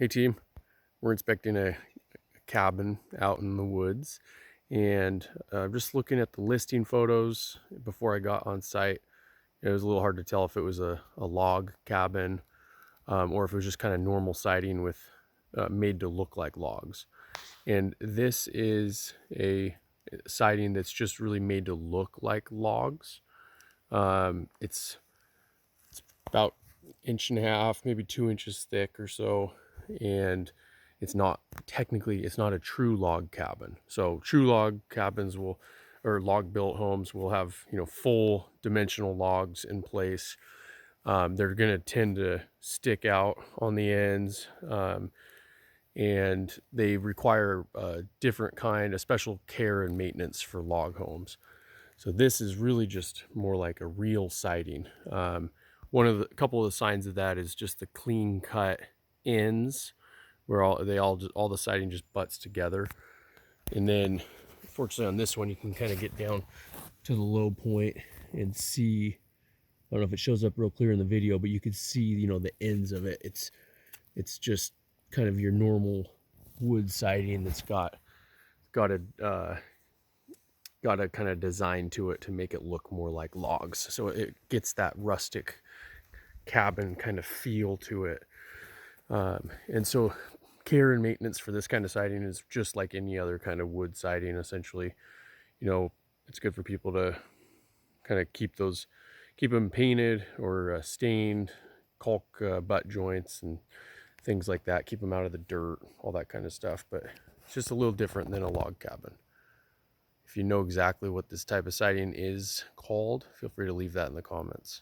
Hey team, we're inspecting a cabin out in the woods, and just looking at the listing photos before I got on site, it was a little hard to tell if it was a log cabin, or if it was just kind of normal siding with made to look like logs. And this is a siding that's just really made to look like logs. It's about inch and a half, maybe 2 inches thick or so, and it's not a true log cabin. So true log cabins will, or log built homes will have, full dimensional logs in place. They're going to tend to stick out on the ends, and they require a different kind of special care and maintenance for log homes. So this is really just more like a real siding. One of the couple of the signs of that is just the clean cut ends, where all the siding just butts together. And then, fortunately, on this one, you can kind of get down to the low point and see. I don't know if it shows up real clear in the video, but you can see, the ends of it. It's just kind of your normal wood siding that's got a kind of design to it to make it look more like logs. So it gets that rustic cabin kind of feel to it. And so care and maintenance for this kind of siding is just like any other kind of wood siding, essentially. It's good for people to kind of keep them painted or stained, caulk butt joints and things like that, keep them out of the dirt, all that kind of stuff. But it's just a little different than a log cabin. If you know exactly what this type of siding is called, feel free to leave that in the comments.